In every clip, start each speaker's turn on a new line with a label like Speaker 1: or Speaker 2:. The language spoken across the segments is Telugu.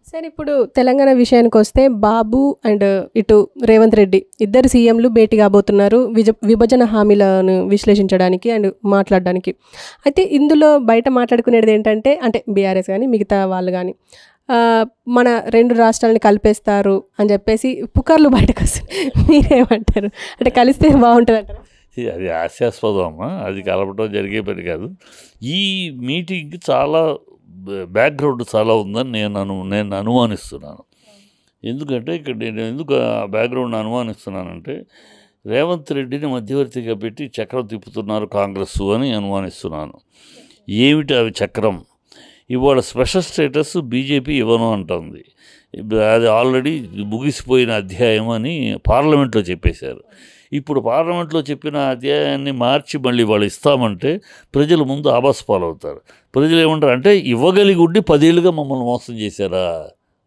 Speaker 1: సార్ ఇప్పుడు తెలంగాణ విషయానికొస్తే బాబు అండ్ ఇటు రేవంత్ రెడ్డి ఇద్దరు సీఎంలు భేటీ కాబోతున్నారు విభజన హామీలను విశ్లేషించడానికి అండ్ మాట్లాడడానికి. అయితే ఇందులో బయట మాట్లాడుకునేది ఏంటంటే అంటే బీఆర్ఎస్ కానీ మిగతా వాళ్ళు కానీ మన 2 రాష్ట్రాలని కలిపేస్తారు అని చెప్పేసి పుకార్లు బయటకు వస్తాయి. మీరేమంటారు? అంటే కలిస్తే బాగుంటుంది అంటారా?
Speaker 2: అది హాస్యాస్పదం అమ్మా, అది కలపడం జరిగే పని కాదు. ఈ మీటింగ్కి చాలా బ్యాక్గ్రౌండ్ చాలా ఉందని నేను అనుమానిస్తున్నాను. ఎందుకంటే ఇక్కడ నేను ఎందుకు ఆ బ్యాక్గ్రౌండ్ అనుమానిస్తున్నానంటే రేవంత్ రెడ్డిని మధ్యవర్తిగా పెట్టి చక్రం తిప్పుతున్నారు కాంగ్రెస్ అని అనుమానిస్తున్నాను. ఏమిటి అవి చక్రం? ఇవాళ స్పెషల్ స్టేటస్ బీజేపీ ఇవ్వను అంటుంది. అది ఆల్రెడీ ముగిసిపోయిన అధ్యాయం అని పార్లమెంట్లో చెప్పేశారు. ఇప్పుడు పార్లమెంట్లో చెప్పిన అధ్యాయాన్ని మార్చి మళ్ళీ వాళ్ళు ఇస్తామంటే ప్రజల ముందు ఆభాస పాలవుతారు. ప్రజలు ఏమంటారు అంటే ఇవ్వగలిగి ఉండి 10 ఏళ్ళుగా మమ్మల్ని మోసం చేశారా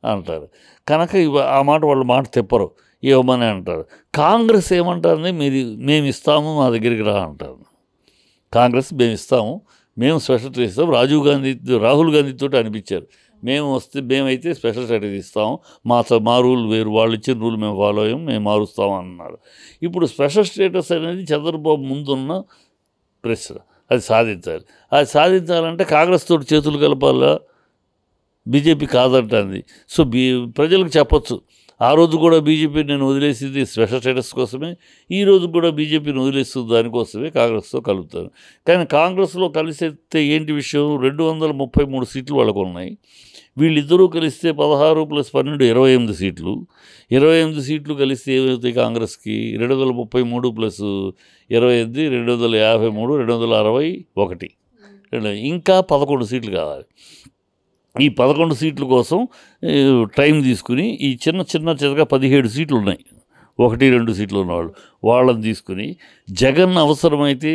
Speaker 2: అంటారు. కనుక ఆ మాట వాళ్ళ మాట తెప్పరు, ఇవ్వమని అంటారు. కాంగ్రెస్ ఏమంటారని మేము ఇస్తాము, మా దగ్గరికి రా అంటారు. కాంగ్రెస్ మేము ఇస్తాము, మేము స్పెషల్ స్టేటస్ ఇస్తాం. రాహుల్ గాంధీతో అనిపించారు, మేమైతే స్పెషల్ స్టేటస్ ఇస్తాము, మా రూల్ వేరు, వాళ్ళు ఇచ్చిన రూల్ మేము ఫాలో అయ్యాం, మేము మారుస్తాము అన్నారు. ఇప్పుడు స్పెషల్ స్టేటస్ అనేది చంద్రబాబు ముందున్న ప్రశ్న. అది సాధించాలంటే కాంగ్రెస్ తోటి చేతులు కలపాలా, బీజేపీ కాదంటుంది. సో ప్రజలకు చెప్పచ్చు, ఆ రోజు కూడా బీజేపీ నేను వదిలేసింది స్పెషల్ స్టేటస్ కోసమే, ఈ రోజు కూడా బీజేపీని వదిలేస్తుంది దానికోసమే కాంగ్రెస్తో కలుపుతారు. కానీ కాంగ్రెస్లో కలిసేస్తే ఏంటి విషయం, 233 సీట్లు వాళ్ళకు ఉన్నాయి. వీళ్ళిద్దరూ కలిస్తే 16 + 12 28 సీట్లు. 28 సీట్లు కలిస్తే ఏమవుతాయి కాంగ్రెస్కి? 233 + 28 253, 261, ఇంకా 11 సీట్లు కావాలి. ఈ 11 సీట్ల కోసం టైం తీసుకుని ఈ చిన్నగా 17 సీట్లు ఉన్నాయి, 1-2 సీట్లు ఉన్నవాళ్ళు, వాళ్ళని తీసుకుని జగన్ అవసరమైతే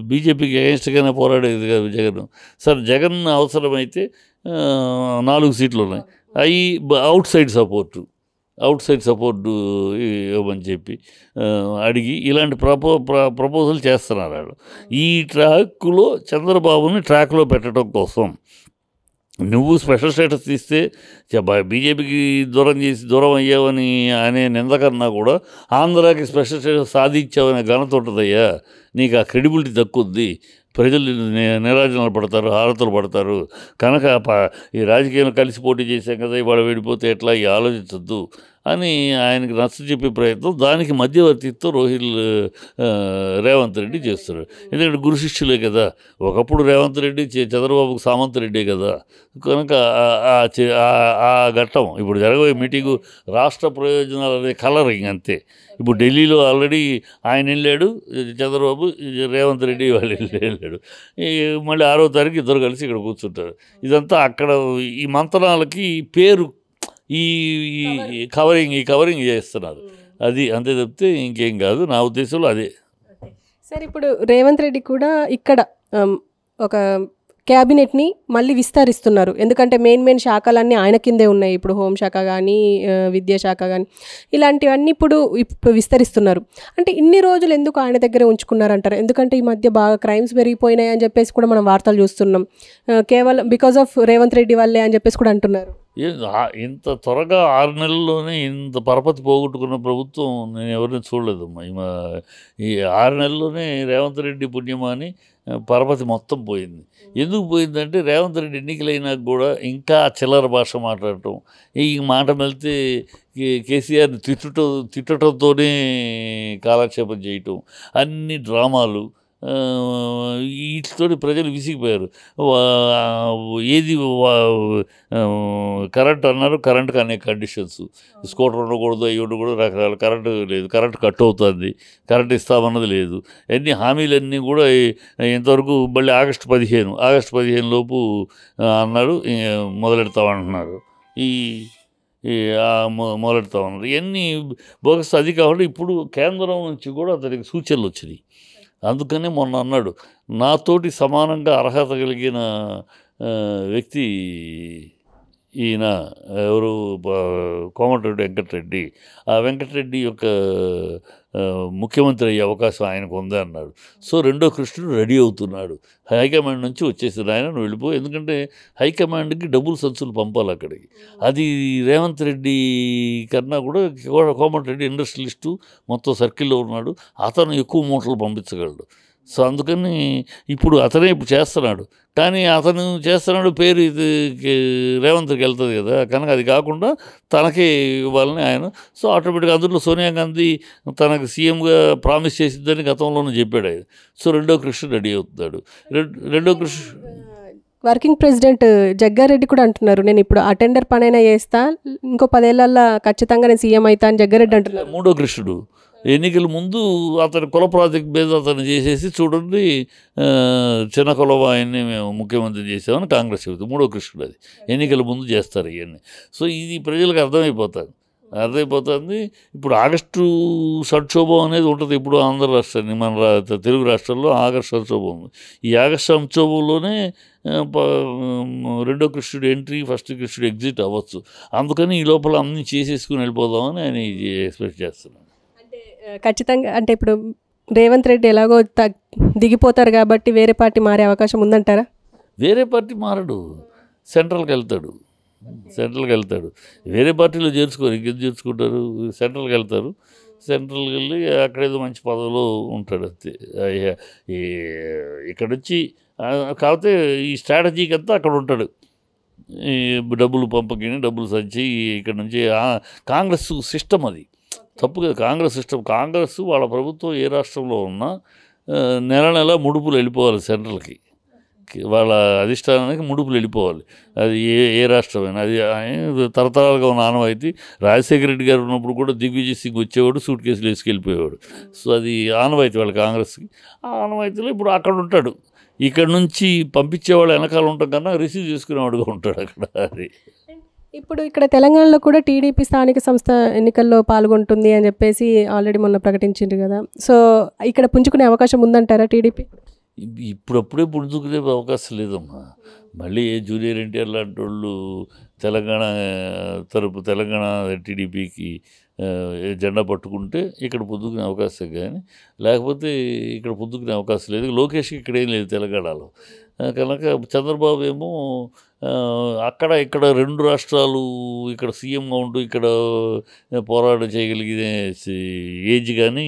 Speaker 2: బీజేపీకి అగెన్స్ట్గానే పోరాడేది కాదు జగన్. సరే జగన్ అవసరమైతే 4 సీట్లు ఉన్నాయి, అవి అవుట్ సైడ్ సపోర్టు ఇవ్వమని చెప్పి అడిగి ఇలాంటి ప్రపోజల్ చేస్తున్నారు వాళ్ళు. ఈ ట్రాక్లో చంద్రబాబుని ట్రాక్లో పెట్టడం కోసం నువ్వు స్పెషల్ స్టేటస్ తీస్తే బీజేపీకి దూరం అయ్యావని అనే నింద కన్నా కూడా ఆంధ్రాకి స్పెషల్ స్టేటస్ సాధించావనే ఘనత ఉంటుందయ్యా, నీకు ఆ క్రెడిబిలిటీ దక్కుద్ది, ప్రజలు నిరాజనాలు పడతారు, హారతలు పడతారు. కనుక ఈ రాజకీయంలో కలిసి పోటీ చేశాం కదా, ఇవాళ విడిపోతే ఎట్లా, ఈ ఆలోచించద్దు అని ఆయనకి నచ్చ చెప్పే ప్రయత్నం, దానికి మధ్యవర్తిత్వం రేవంత్ రెడ్డి చేస్తున్నాడు. ఎందుకంటే గురు శిష్యులే కదా, ఒకప్పుడు రేవంత్ రెడ్డి చంద్రబాబుకు సామంత్ రెడ్డే కదా. కనుక ఆ ఘట్టం ఇప్పుడు జరగబోయే మీటింగు రాష్ట్ర ప్రయోజనాలు అనే కలరింగ్ అంతే. ఇప్పుడు ఢిల్లీలో ఆల్రెడీ ఆయన వెళ్ళాడు చంద్రబాబు, రేవంత్ రెడ్డి వాళ్ళు వెళ్ళాడు. మళ్ళీ 6వ తారీఖు ఇద్దరు కలిసి ఇక్కడ కూర్చుంటారు. ఇదంతా అక్కడ ఈ మంత్రాలకి పేరు, ఈ కవరింగ్ చేస్తున్నారు. అది అంతే తప్పితే ఇంకేం కాదు నా ఉద్దేశంలో అదే.
Speaker 1: సార్ ఇప్పుడు రేవంత్ రెడ్డి కూడా ఇక్కడ ఒక క్యాబినెట్ని మళ్ళీ విస్తరిస్తున్నారు. ఎందుకంటే మెయిన్ శాఖలన్నీ ఆయన కిందే ఉన్నాయి. ఇప్పుడు హోంశాఖ కానీ విద్యాశాఖ కానీ ఇలాంటివన్నీ ఇప్పుడు విస్తరిస్తున్నారు. అంటే ఇన్ని రోజులు ఎందుకు ఆయన దగ్గరే ఉంచుకున్నారంటారు? ఎందుకంటే ఈ మధ్య బాగా క్రైమ్స్ పెరిగిపోయినాయి అని చెప్పేసి కూడా మనం వార్తలు చూస్తున్నాం. కేవలం బికాజ్ ఆఫ్ రేవంత్ రెడ్డి వల్లే అని చెప్పేసి కూడా అంటున్నారు.
Speaker 2: ఇంత త్వరగా 6 నెలల్లోనే ఇంత పరపతి పోగొట్టుకున్న ప్రభుత్వం నేను ఎవరిని చూడలేదమ్మా. ఈ 6 నెలల్లోనే రేవంత్ రెడ్డి పుణ్యమా అని పరపతి మొత్తం పోయింది. ఎందుకు పోయిందంటే రేవంత్ రెడ్డి ఎన్నికలైనా కూడా ఇంకా చిల్లర భాష మాట్లాడటం, ఈ మాట వెళ్తే కేసీఆర్ని తిట్టడంతోనే కాలక్షేపం చేయటం, అన్ని డ్రామాలు, వీటితో ప్రజలు విసిగిపోయారు. ఏది కరెంట్ అన్నారు, కరెంట్కి అనేక కండిషన్స్, స్కూటర్ ఉండకూడదు, అవి ఉండకూడదు, రకరకాల కరెంటు లేదు, కరెంట్ కట్ అవుతుంది, కరెంట్ ఇస్తామన్నది లేదు. అన్ని హామీలన్నీ కూడా ఇంతవరకు మళ్ళీ ఆగస్టు 15 లోపు అన్నాడు మొదలెడతామంటున్నారు. మొదలెడతామన్నారు. ఇవన్నీ బోగస్. అది కాబట్టి ఇప్పుడు కేంద్రం నుంచి కూడా అతనికి సూచనలు వచ్చినాయి. అందుకనే మొన్న అన్నాడు, నాతోటి సమానంగా అర్హత కలిగిన వ్యక్తి ఈయన ఎవరు కోమటిరెడ్డి వెంకటరెడ్డి, ఆ వెంకటరెడ్డి యొక్క ముఖ్యమంత్రి అయ్యే అవకాశం ఆయనకు ఉంది అన్నాడు. సో రెండో కృష్ణుడు రెడీ అవుతున్నాడు. హైకమాండ్ నుంచి వచ్చేసాడు, ఆయన నువ్వు వెళ్ళిపో, ఎందుకంటే హైకమాండ్కి డబ్బులు సంచులు పంపాలి అక్కడికి. అది రేవంత్ రెడ్డి కన్నా కూడా కోమటిరెడ్డి ఇండస్ట్రియలిస్టు, మొత్తం సర్కిల్లో ఉన్నాడు, అతను ఎక్కువ మూటలు పంపించగలడు. సో అందుకని ఇప్పుడు అతనే ఇప్పుడు చేస్తున్నాడు, కానీ అతను చేస్తున్నాడు పేరు ఇది రేవంత్కి వెళ్తుంది కదా, కనుక అది కాకుండా తనకే ఇవ్వాలని ఆయన. సో ఆటోమేటిక్గా అందులో సోనియా గాంధీ తనకు సీఎంగా ప్రామిస్ చేసిద్దని గతంలోనే చెప్పాడు ఆయన. సో రెండో కృష్ణ రెడీ అవుతున్నాడు. రెండో కృష్ణ
Speaker 1: వర్కింగ్ ప్రెసిడెంట్ జగ్గారెడ్డి కూడా అంటున్నారు, నేను ఇప్పుడు అటెండర్ పనైనా చేస్తా, ఇంకో 10 ఏళ్ళల్లో ఖచ్చితంగా నేను సీఎం అవుతా అని జగ్గారెడ్డి అంటున్నారు.
Speaker 2: మూడో కృష్ణుడు ఎన్నికల ముందు అతని కుల ప్రాజెక్ట్ మీద అతను చేసేసి చూడండి చిన్న కులవ ఆయన్ని మేము ముఖ్యమంత్రి చేసామని కాంగ్రెస్ చెబుతుంది. మూడో కృష్ణుడు అది ఎన్నికల ముందు చేస్తారు ఇవన్నీ. సో ఇది ప్రజలకు అర్థమైపోతుంది. ఇప్పుడు ఆగస్టు సంక్షోభం అనేది ఉంటుంది ఇప్పుడు ఆంధ్ర రాష్ట్రాన్ని, మన తెలుగు రాష్ట్రాల్లో ఆగస్టు సంక్షోభం ఉంది. ఈ ఆగస్టు సంక్షోభంలోనే రెండో కృష్ణుడు ఎంట్రీ, ఫస్ట్ కృష్ణుడు ఎగ్జిట్ అవ్వచ్చు. అందుకని ఈ లోపల అన్నీ చేసేసుకుని వెళ్ళిపోదామని ఆయన ఎక్స్పెక్ట్ చేస్తున్నాను.
Speaker 1: ఖచ్చితంగా అంటే ఇప్పుడు రేవంత్ రెడ్డి ఎలాగో దిగిపోతారు కాబట్టి వేరే పార్టీ మారే అవకాశం ఉందంటారా?
Speaker 2: వేరే పార్టీ మారడు, సెంట్రల్కి వెళ్తాడు. వేరే పార్టీలో చేర్చుకోరు, ఇంకెందుకు చేర్చుకుంటారు, సెంట్రల్కి వెళ్తారు. సెంట్రల్కి వెళ్ళి అక్కడేదో మంచి పదవిలో ఉంటాడు అంతే. ఇక్కడ నుంచి కాకపోతే ఈ స్ట్రాటజీకి అంతా అక్కడ ఉంటాడు. ఈ డబ్బులు పంపకిని డబ్బులు సంచి ఇక్కడ నుంచి కాంగ్రెస్ సిస్టమ్ అది తప్పు కదా. కాంగ్రెస్ సిస్టమ్, కాంగ్రెస్ వాళ్ళ ప్రభుత్వం ఏ రాష్ట్రంలో ఉన్నా నెల ముడుపులు వెళ్ళిపోవాలి సెంట్రల్కి, వాళ్ళ అధిష్టానానికి ముడుపులు వెళ్ళిపోవాలి. అది ఏ రాష్ట్రమైనా. అది తరతరాలుగా ఉన్న ఆనవాయితీ. రాజశేఖర రెడ్డి గారు ఉన్నప్పుడు కూడా దిగ్విజయ్ సింగ్ వచ్చేవాడు, సూట్ కేసులు వేసుకెళ్ళిపోయేవాడు. సో అది ఆనవాయితీ వాళ్ళ కాంగ్రెస్కి. ఆ ఆనవాయితీలో ఇప్పుడు అక్కడ ఉంటాడు. ఇక్కడ నుంచి పంపించేవాళ్ళు వెనకాల ఉంటాం కన్నా రిసీవ్ చేసుకునేవాడుగా ఉంటాడు అక్కడ. అది
Speaker 1: ఇప్పుడు ఇక్కడ తెలంగాణలో కూడా టీడీపీ స్థానిక సంస్థ ఎన్నికల్లో పాల్గొంటుంది అని చెప్పేసి ఆల్రెడీ మొన్న ప్రకటించింది కదా. సో ఇక్కడ పుంజుకునే అవకాశం ఉందంటారా టీడీపీ?
Speaker 2: ఇప్పుడప్పుడే పుంజుకునే అవకాశం లేదమ్మా. మళ్ళీ జూనియర్ ఎన్టీఆర్ లాంటి వాళ్ళు తెలంగాణ టీడీపీకి జెండా పట్టుకుంటే ఇక్కడ పొద్దుకునే అవకాశం, కానీ లేకపోతే ఇక్కడ పొద్దుకునే అవకాశం లేదు. లోకేష్కి ఇక్కడ ఏం లేదు తెలంగాణలో. కనుక చంద్రబాబు ఏమో అక్కడ ఇక్కడ 2 రాష్ట్రాలు ఇక్కడ సీఎంగా ఉంటూ ఇక్కడ పోరాటం చేయగలిగిన ఏజ్ కానీ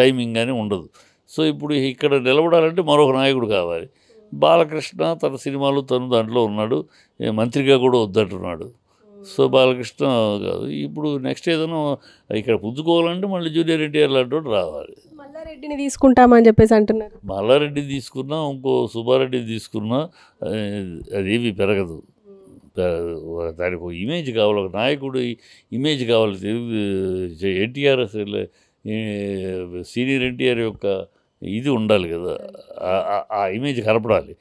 Speaker 2: టైమింగ్ కానీ ఉండదు. సో ఇప్పుడు ఇక్కడ నిలబడాలంటే మరొక నాయకుడు కావాలి. బాలకృష్ణ తన సినిమాలు దాంట్లో ఉన్నాడు, మంత్రిగా కూడా వద్దంటున్నాడు. సో బాలకృష్ణ కాదు. ఇప్పుడు నెక్స్ట్ ఏదైనా ఇక్కడ పుంజుకోవాలంటే మళ్ళీ జూనియర్ ఎన్టీఆర్ లాంటి రావాలి.
Speaker 1: మల్లారెడ్డిని తీసుకుంటామని చెప్పేసి అంటున్నారు.
Speaker 2: మల్లారెడ్డి తీసుకున్నా, ఇంకో సుబ్బారెడ్డి తీసుకున్నా అదేవి పెరగదు. దానికి ఒక ఇమేజ్ కావాలి, ఒక నాయకుడు ఇమేజ్ కావాలి. ఎన్టీఆర్ అసలు సీనియర్ ఎన్టీఆర్ యొక్క ఇది ఉండాలి కదా, ఆ ఇమేజ్ కనపడాలి.